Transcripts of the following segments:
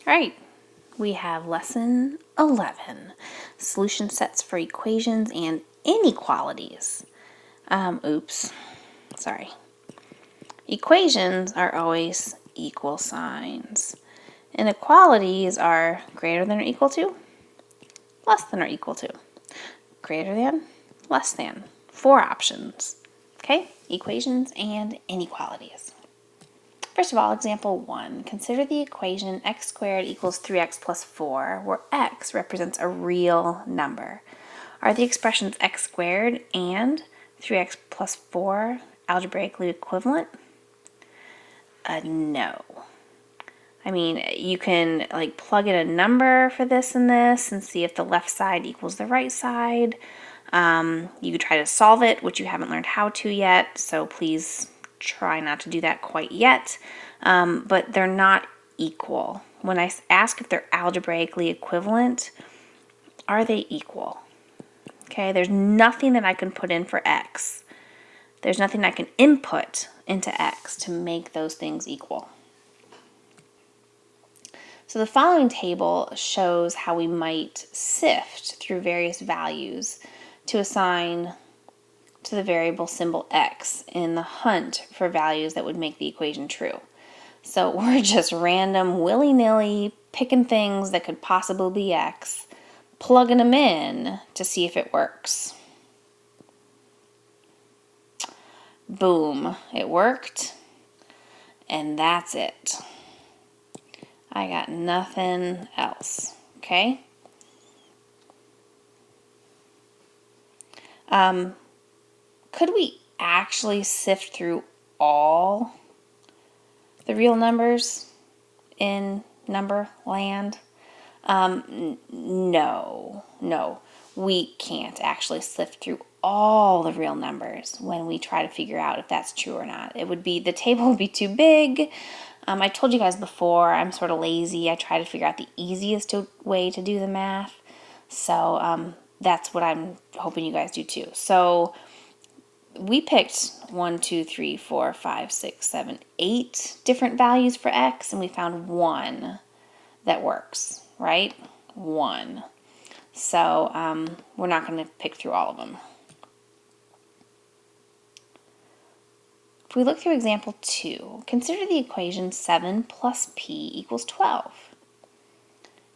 All right, we have lesson 11, solution sets for equations and inequalities. Sorry. Equations are always equal signs. Inequalities are greater than or equal to, less than or equal to, greater than, less than. 4 options. Okay, equations and inequalities. First of all, example 1. Consider the equation x squared equals 3x plus 4, where x represents a real number. Are the expressions x squared and 3x plus 4 algebraically equivalent? No. I mean, you can plug in a number for this and this and see if the left side equals the right side. You could try to solve it, which you haven't learned how to yet, so please try not to do that quite yet. But they're not equal. When I ask if they're algebraically equivalent, are they equal? Okay, there's nothing that I can put in for x. There's nothing I can input into x to make those things equal. So the following table shows how we might sift through various values to assign to the variable symbol x in the hunt for values that would make the equation true. So we're just random, willy-nilly, picking things that could possibly be x, plugging them in to see if it works. Boom, it worked, and that's it. I got nothing else, okay? Could we actually sift through all the real numbers in number land? No, we can't actually sift through all the real numbers when we try to figure out if that's true or not. The table would be too big. I told you guys before, I'm sort of lazy. I try to figure out the easiest way to do the math. So that's what I'm hoping you guys do too. So we picked 1, 2, 3, 4, 5, 6, 7, 8 different values for x, and we found one that works, right? One. So we're not going to pick through all of them. If we look through example 2, consider the equation 7 plus p equals 12.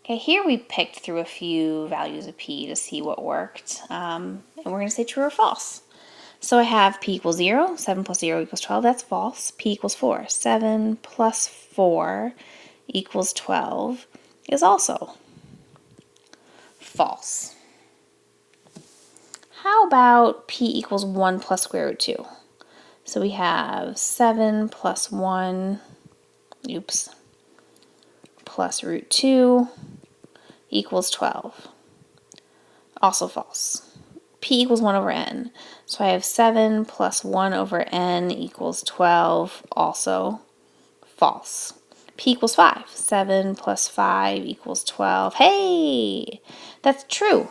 Okay, here we picked through a few values of p to see what worked, and we're going to say true or false. So I have p equals 0, 7 plus 0 equals 12, that's false. P equals 4, 7 plus 4 equals 12 is also false. How about p equals 1 plus square root 2? So we have 7 plus 1, plus root 2 equals 12. Also false. P equals 1 over n. So I have 7 plus 1 over n equals 12, also false. P equals 5. 7 plus 5 equals 12. Hey, that's true.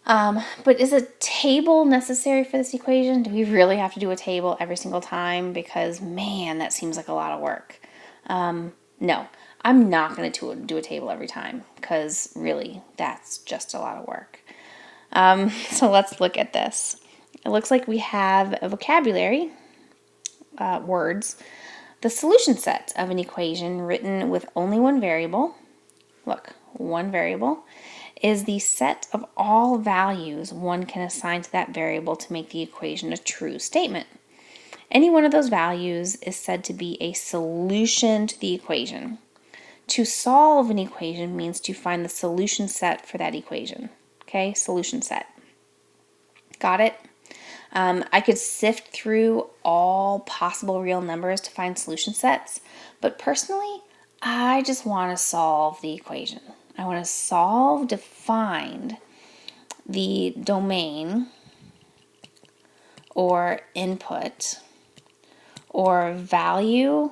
But is a table necessary for this equation? Do we really have to do a table every single time? Because, man, that seems like a lot of work. No, I'm not going to do a table every time because, really, that's just a lot of work. So let's look at this. It looks like we have a vocabulary, words, the solution set of an equation written with only one variable. Look, one variable is the set of all values one can assign to that variable to make the equation a true statement. Any one of those values is said to be a solution to the equation. To solve an equation means to find the solution set for that equation. Okay, solution set. Got it? I could sift through all possible real numbers to find solution sets, but personally, I just want to solve the equation. I want to find the domain or input or value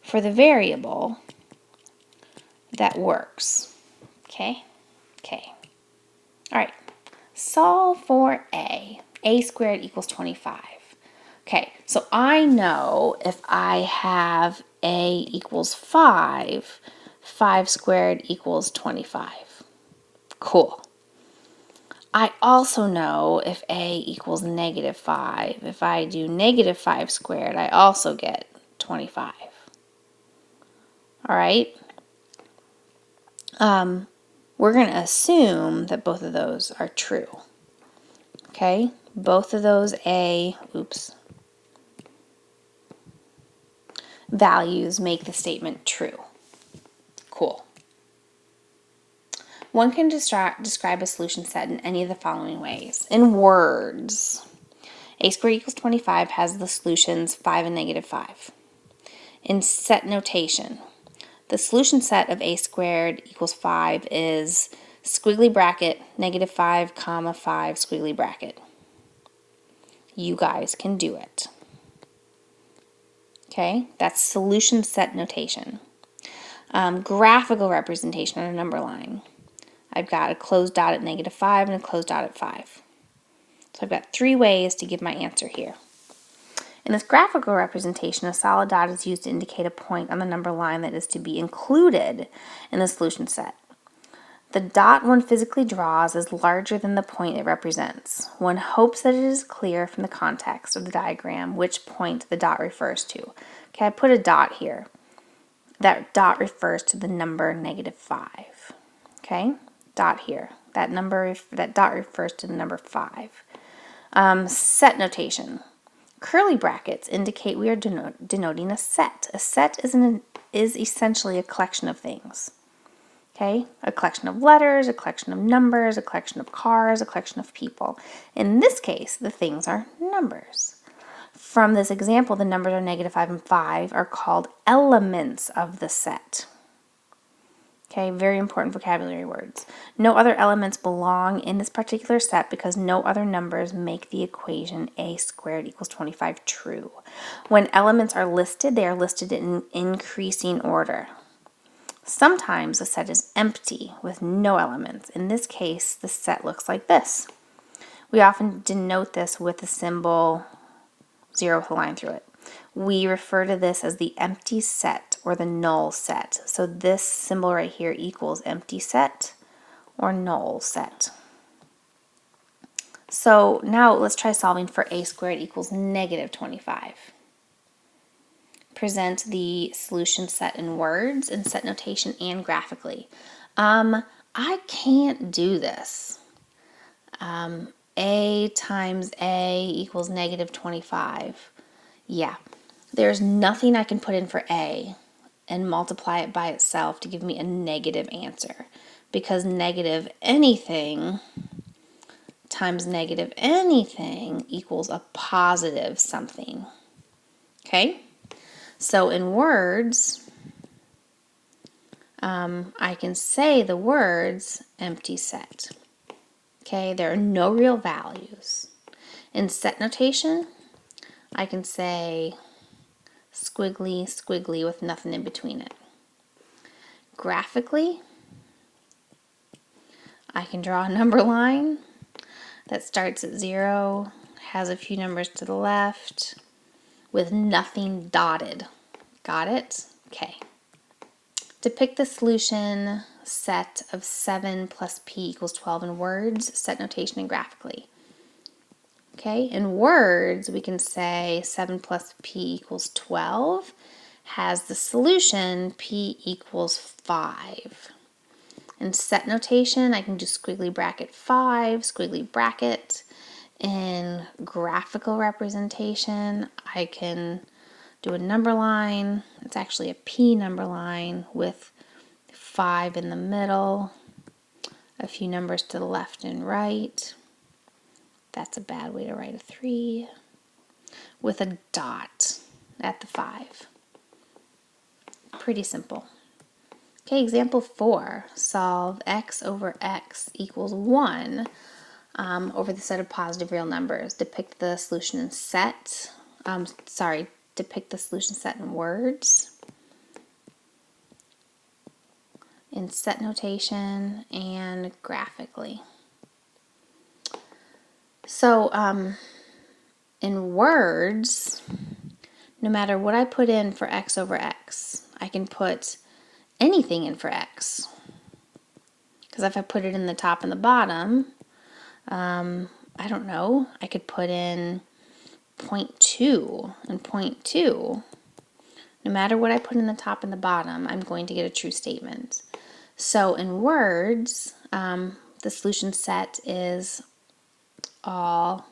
for the variable that works. Okay? All right. Solve for a. A squared equals 25. Okay, so I know if I have a equals 5, 5 squared equals 25. Cool. I also know if a equals negative 5, if I do negative 5 squared, I also get 25. All right? We're going to assume that both of those are true. Okay? Both of those values make the statement true. Cool. One can describe a solution set in any of the following ways. In words, a squared equals 25 has the solutions 5 and negative 5. In set notation, the solution set of a squared equals 5 is squiggly bracket, negative 5, comma 5, squiggly bracket. You guys can do it. Okay, that's solution set notation. Graphical representation on a number line. I've got a closed dot at negative 5 and a closed dot at 5. So I've got 3 ways to give my answer here. In this graphical representation, a solid dot is used to indicate a point on the number line that is to be included in the solution set. The dot one physically draws is larger than the point it represents. One hopes that it is clear from the context of the diagram which point the dot refers to. Okay, I put a dot here. That dot refers to the number negative 5. Okay, dot here. That dot refers to the number 5. Set notation. Curly brackets indicate we are denoting a set. A set is essentially a collection of things. Okay, a collection of letters, a collection of numbers, a collection of cars, a collection of people. In this case, the things are numbers. From this example, the numbers are negative 5 and 5 are called elements of the set. Okay, very important vocabulary words. No other elements belong in this particular set because no other numbers make the equation a squared equals 25 true. When elements are listed, they are listed in increasing order. Sometimes a set is empty with no elements. In this case, the set looks like this. We often denote this with the symbol 0 with a line through it. We refer to this as the empty set or the null set. So this symbol right here equals empty set or null set. So now let's try solving for a squared equals negative 25. Present the solution set in words, in set notation, and graphically. I can't do this. A times A equals negative 25. Yeah, there's nothing I can put in for A and multiply it by itself to give me a negative answer, because negative anything times negative anything equals a positive something. Okay? So in words, I can say the words empty set. Okay, there are no real values. In set notation, I can say squiggly, squiggly with nothing in between it. Graphically, I can draw a number line that starts at 0, has a few numbers to the left, with nothing dotted. Got it? Okay. Depict the solution set of 7 plus p equals 12 in words, set notation, and graphically. Okay, in words, we can say 7 plus p equals 12 has the solution p equals 5. In set notation, I can do squiggly bracket 5, squiggly bracket. In graphical representation, I can do a number line. It's actually a P number line with 5 in the middle, a few numbers to the left and right. That's a bad way to write a 3. With a dot at the 5. Pretty simple. Okay, example 4. Solve x over x equals 1 over the set of positive real numbers. Depict the solution in set. Depict the solution set in words, in set notation, and graphically. So in words, no matter what I put in for x over x, I can put anything in for x. Because if I put it in the top and the bottom, I don't know, I could put in 0.2 and 0.2. No matter what I put in the top and the bottom, I'm going to get a true statement. So in words, the solution set is all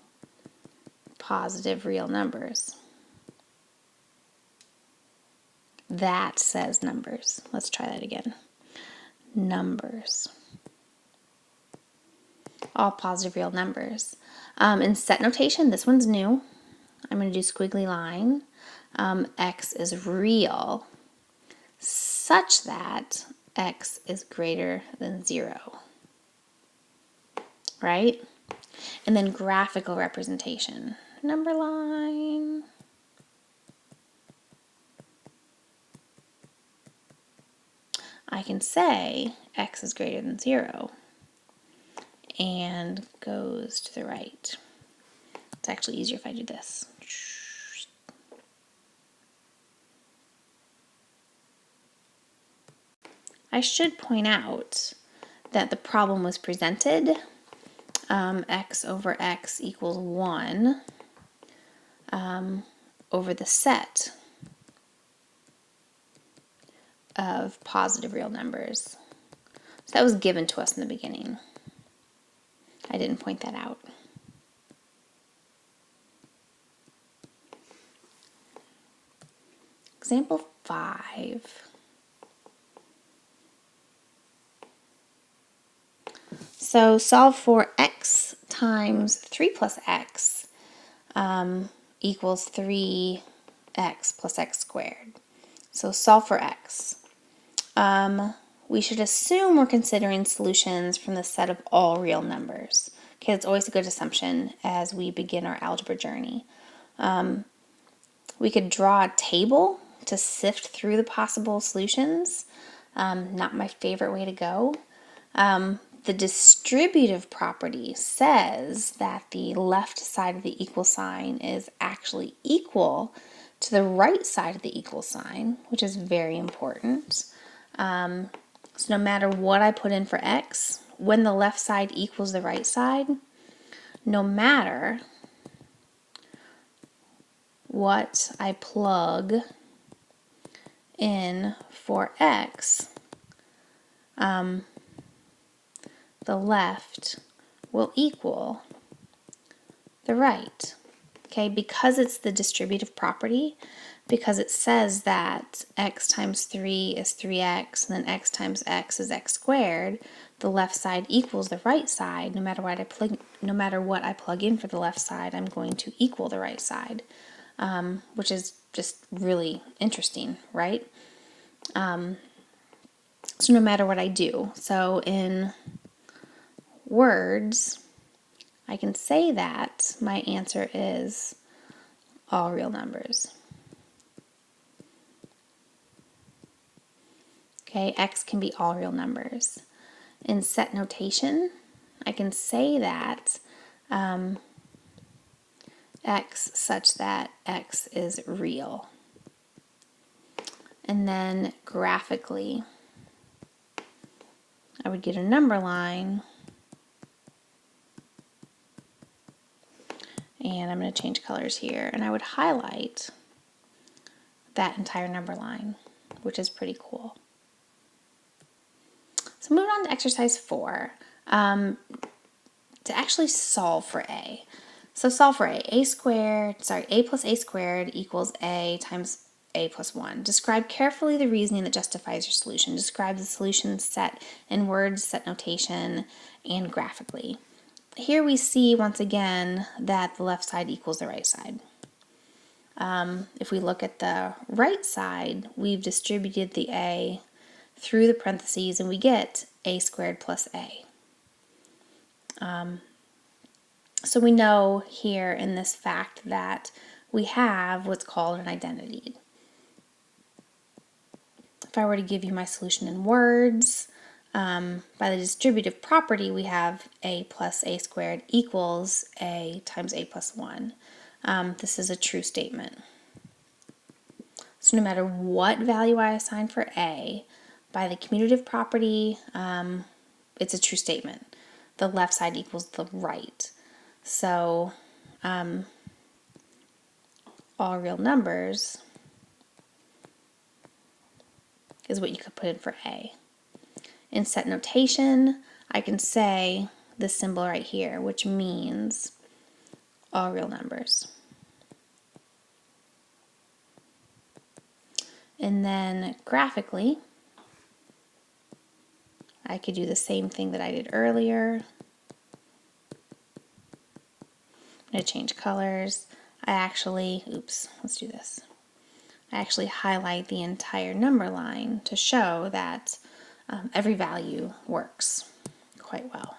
positive real numbers. That says numbers. Let's try that again. Numbers. All positive real numbers. In set notation, this one's new. I'm going to do squiggly line. X is real such that x is greater than 0. Right? And then graphical representation. Number line. I can say x is greater than 0 and goes to the right. It's actually easier if I do this. I should point out that the problem was presented x over x equals 1 over the set of positive real numbers. So that was given to us in the beginning. I didn't point that out. Example 5. So solve for x times 3 plus x equals 3x plus x squared. So solve for x. We should assume we're considering solutions from the set of all real numbers. Okay, that's always a good assumption as we begin our algebra journey. We could draw a table to sift through the possible solutions. Not my favorite way to go. The distributive property says that the left side of the equal sign is actually equal to the right side of the equal sign, which is very important. So no matter what I put in for x, when the left side equals the right side, no matter what I plug in for x, the left will equal the right. Okay, because it's the distributive property, because it says that x times 3 is 3x, and then x times x is x squared, the left side equals the right side. No matter what I plug in for the left side, I'm going to equal the right side, which is just really interesting, right? So no matter what I do, so in words, I can say that my answer is all real numbers. Okay, x can be all real numbers. In set notation, I can say that x such that x is real. And then graphically, I would get a number line, and I'm going to change colors here, and I would highlight that entire number line, which is pretty cool. So moving on to exercise 4, to actually solve for a. So solve for a plus a squared equals a times a plus 1. Describe carefully the reasoning that justifies your solution. Describe the solution set in words, set notation, and graphically. Here we see once again that the left side equals the right side. If we look at the right side, we've distributed the a through the parentheses and we get a squared plus a. So we know here in this fact that we have what's called an identity. If I were to give you my solution in words, by the distributive property, we have a plus a squared equals a times a plus 1. This is a true statement. So no matter what value I assign for A, by the commutative property, it's a true statement. The left side equals the right. So all real numbers is what you could put in for A. In set notation, I can say this symbol right here, which means all real numbers. And then graphically, I could do the same thing that I did earlier. I'm going to change colors. Let's do this. I actually highlight the entire number line to show that every value works quite well.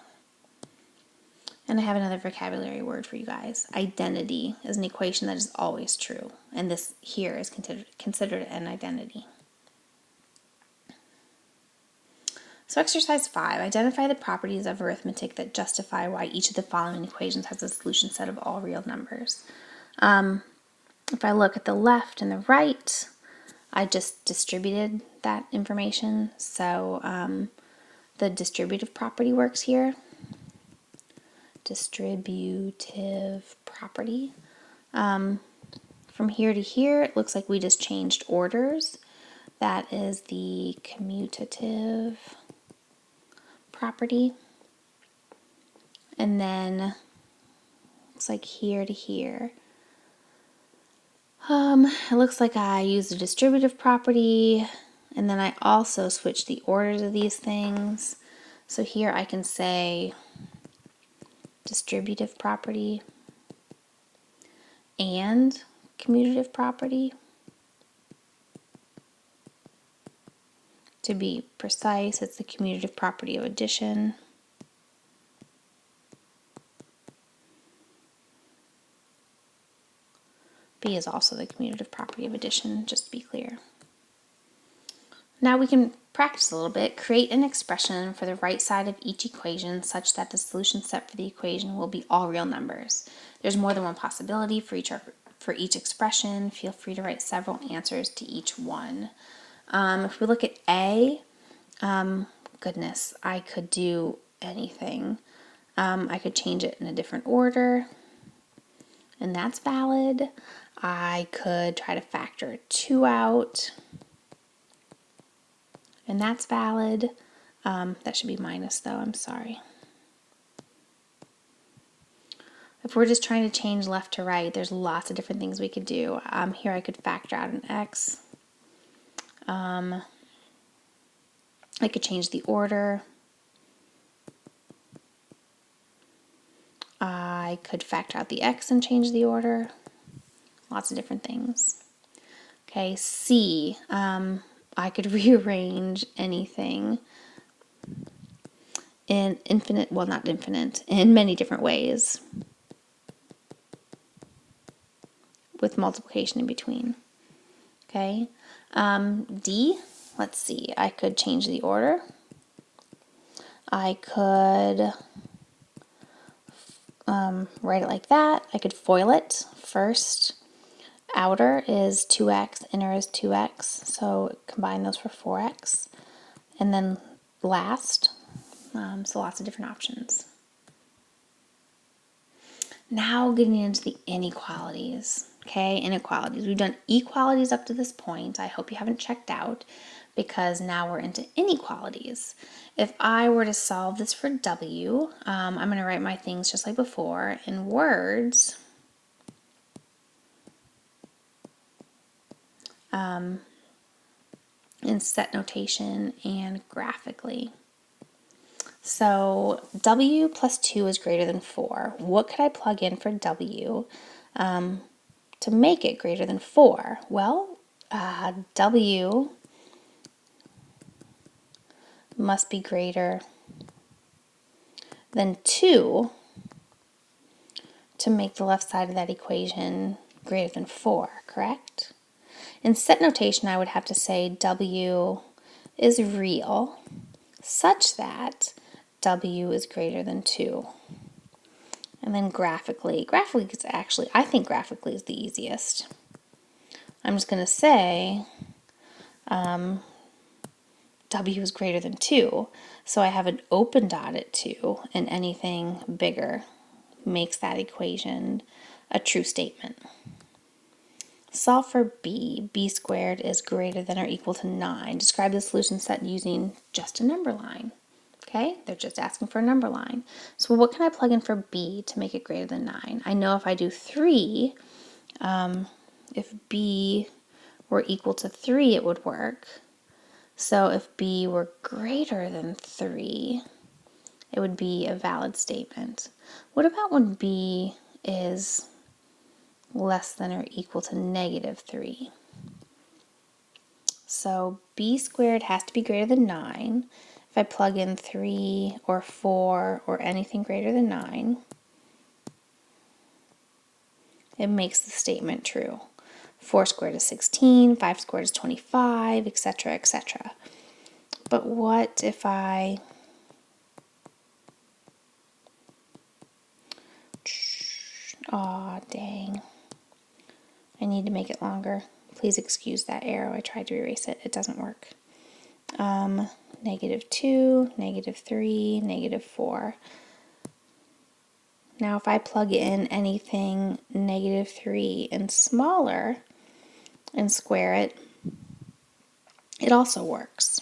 And I have another vocabulary word for you guys. Identity is an equation that is always true, and this here is considered an identity. So exercise 5, identify the properties of arithmetic that justify why each of the following equations has a solution set of all real numbers. If I look at the left and the right, I just distributed that information. So the distributive property works here. Distributive property. From here to here, it looks like we just changed orders. That is the commutative property. And then looks like here to here. It looks like I used a distributive property, and then I also switched the orders of these things. So here I can say distributive property and commutative property. To be precise, it's the commutative property of addition. B is also the commutative property of addition, just to be clear. Now we can practice a little bit. Create an expression for the right side of each equation such that the solution set for the equation will be all real numbers. There's more than one possibility for each expression. Feel free to write several answers to each one. If we look at A, goodness, I could do anything. I could change it in a different order, and that's valid. I could try to factor 2 out, and that's valid. That should be minus though, I'm sorry. If we're just trying to change left to right, there's lots of different things we could do. Here I could factor out an x. I could change the order. I could factor out the x and change the order. Lots of different things. Okay, C, I could rearrange anything in in many different ways with multiplication in between. Okay, D, let's see, I could change the order. I could write it like that. I could FOIL it first. Outer is 2x, inner is 2x, so combine those for 4x. And then last, so lots of different options. Now getting into the inequalities. Okay, inequalities. We've done equalities up to this point. I hope you haven't checked out, because now we're into inequalities. If I were to solve this for W, I'm going to write my things just like before in words. In set notation and graphically. So W plus 2 is greater than 4. What could I plug in for W to make it greater than 4? Well, W must be greater than 2 to make the left side of that equation greater than 4, correct? In set notation, I would have to say W is real such that W is greater than 2. And then graphically is actually, I think graphically is the easiest. I'm just going to say W is greater than 2. So I have an open dot at 2, and anything bigger makes that equation a true statement. Solve for b. B squared is greater than or equal to 9. Describe the solution set using just a number line. Okay, they're just asking for a number line. So what can I plug in for b to make it greater than 9? I know if I do 3, if b were equal to 3, it would work. So if b were greater than 3, it would be a valid statement. What about when b is less than or equal to -3? So b squared has to be greater than 9. If I plug in 3 or 4 or anything greater than 9, it makes the statement true. 4 squared is 16, 5 squared is 25, etc., etc. But what if I Aw, dang. I need to make it longer. Please excuse that arrow. I tried to erase it. It doesn't work. -2, -3, -4. Now if I plug in anything -3 and smaller and square it, it also works.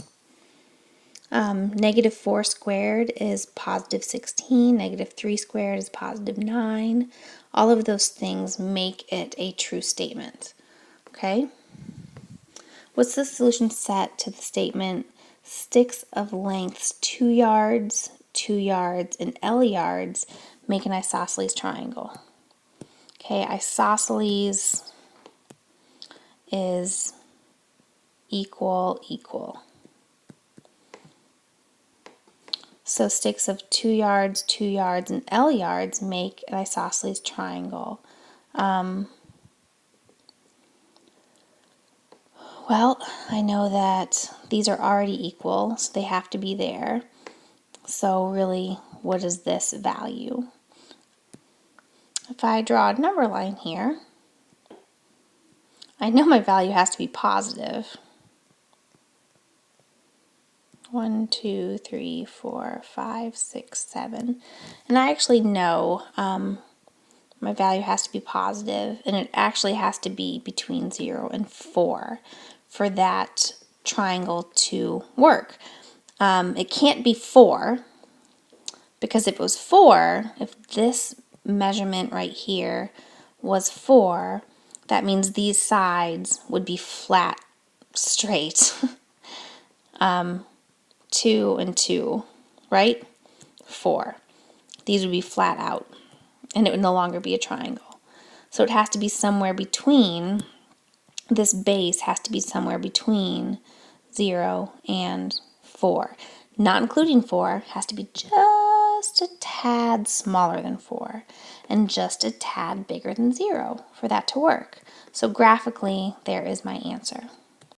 -4 squared is +16, -3 squared is +9. All of those things make it a true statement. Okay? What's the solution set to the statement sticks of lengths 2 yards, 2 yards, and L yards make an isosceles triangle? Okay, isosceles is equal, equal. So sticks of 2 yards, 2 yards, and L yards make an isosceles triangle. Well, I know that these are already equal, so they have to be there. So really, what is this value? If I draw a number line here, I know my value has to be positive. 1, 2, 3, 4, 5, 6, 7. And I actually know my value has to be positive, and it actually has to be between 0 and 4 for that triangle to work. It can't be 4, because if it was 4, if this measurement right here was 4, that means these sides would be flat, straight. 2 and 2, right? 4. These would be flat out, and it would no longer be a triangle. So it has to be somewhere between, this base has to be somewhere between 0 and 4. Not including 4, has to be just a tad smaller than 4 and just a tad bigger than 0 for that to work. So graphically, there is my answer.